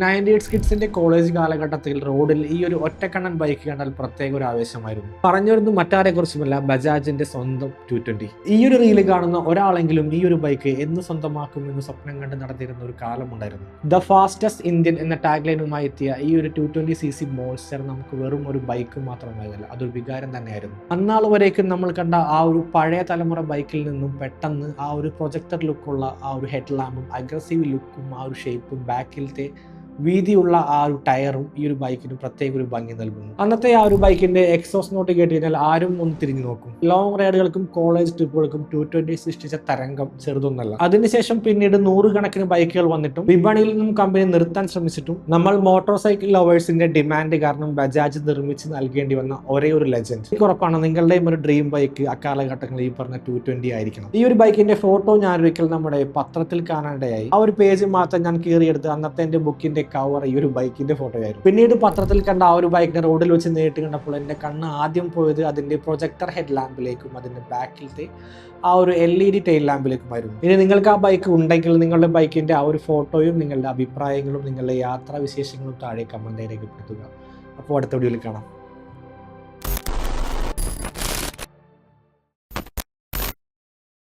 98 കിഡ്സിന്റെ college കാലഘട്ടത്തിൽ റോഡിൽ ഈ ഒരു ഒറ്റക്കണ്ണൻ ബൈക്ക് കണ്ടാൽ പ്രത്യേക ഒരു ആവേശമായിരുന്നു. പറഞ്ഞു വരുന്നത് മറ്റാരെ കുറിച്ചുമല്ല, ബജാജിന്റെ സ്വന്തം 220. ഈ ഒരു റീല് കാണുന്ന ഒരാളെങ്കിലും ഈ ഒരു ബൈക്ക് എന്ന് സ്വന്തമാക്കുമെന്ന് സ്വപ്നം കണ്ട് നടത്തിയിരുന്ന ഒരു കാലമുണ്ടായിരുന്നു. ദ ഫാസ്റ്റസ്റ്റ് ഇന്ത്യൻ എന്ന ടാഗ് ലൈനുമായി എത്തിയ ഈ ഒരു 220cc മോൺസ്റ്റർ നമുക്ക് വെറും ഒരു ബൈക്ക് മാത്രമായതല്ല, അതൊരു വികാരം തന്നെയായിരുന്നു. അന്നാൾ വരേക്കും നമ്മൾ കണ്ട ആ ഒരു പഴയ തലമുറ ബൈക്കിൽ നിന്നും പെട്ടെന്ന് ആ ഒരു പ്രൊജക്ടർ ലുക്കുള്ള ആ ഒരു ഹെഡ് ലാമ്പും അഗ്രസീവ് ലുക്കും ആ ഒരു ഷേപ്പും ബാക്കിലത്തെ വീതിയുള്ള ആ ഒരു ടയറും ഈ ഒരു ബൈക്കിന് പ്രത്യേക ഒരു ഭംഗി നൽകുന്നു. അന്നത്തെ ആ ഒരു ബൈക്കിന്റെ എക്സോസ് നോട്ട് കേട്ട് കഴിഞ്ഞാൽ ആരും ഒന്ന് തിരിഞ്ഞു നോക്കും. ലോങ് റൈഡുകൾക്കും കോളേജ് ട്രിപ്പുകൾക്കും 220 സൃഷ്ടിച്ച തരംഗം ചെറുതൊന്നല്ല. അതിനുശേഷം പിന്നീട് നൂറുകണക്കിന് ബൈക്കുകൾ വന്നിട്ടും വിപണിയിൽ നിന്നും കമ്പനി നിർത്താൻ ശ്രമിച്ചിട്ടും നമ്മൾ മോട്ടോർ സൈക്കിൾ ലവേഴ്സിന്റെ ഡിമാൻഡ് കാരണം ബജാജ് നിർമ്മിച്ച് നൽകേണ്ടി വന്ന ഒരേ ഒരു ലെജൻഡ്. എനിക്ക് ഉറപ്പാണ് നിങ്ങളുടെയും ഒരു ഡ്രീം ബൈക്ക് അക്കാലഘട്ടങ്ങളിൽ ഈ പറഞ്ഞ 220 ആയിരിക്കണം. ഈ ഒരു ബൈക്കിന്റെ ഫോട്ടോ ഞാൻ ഒരിക്കൽ നമ്മുടെ പത്രത്തിൽ കാണാനിടയായി. ആ ഒരു പേജ് മാത്രം ഞാൻ കീറിയെടുത്ത് അന്നത്തെ എന്റെ ബുക്കിന്റെ കവർ ഈ ഒരു ബൈക്കിന്റെ ഫോട്ടോ ആയിരുന്നു. പിന്നീട് പത്രത്തിൽ കണ്ട ആ ഒരു ബൈക്കിനെ റോഡിൽ വെച്ച് നേരിട്ട് കണ്ടപ്പോൾ എന്റെ കണ്ണ് ആദ്യം പോയത് അതിന്റെ പ്രൊജക്ടർ ഹെഡ് ലാമ്പിലേക്കും അതിന്റെ ബാക്കിലത്തെ ആ ഒരു LED ടെയിൽ ലാമ്പിലേക്കുമായിരുന്നു. ഇനി നിങ്ങൾക്ക് ആ ബൈക്ക് ഉണ്ടെങ്കിൽ നിങ്ങളുടെ ബൈക്കിന്റെ ആ ഒരു ഫോട്ടോയും നിങ്ങളുടെ അഭിപ്രായങ്ങളും നിങ്ങളുടെ യാത്രാ വിശേഷങ്ങളും താഴെ കമന്റായി രേഖപ്പെടുത്തുക. അപ്പോൾ അടുത്ത വീഡിയോയിൽ കാണാം.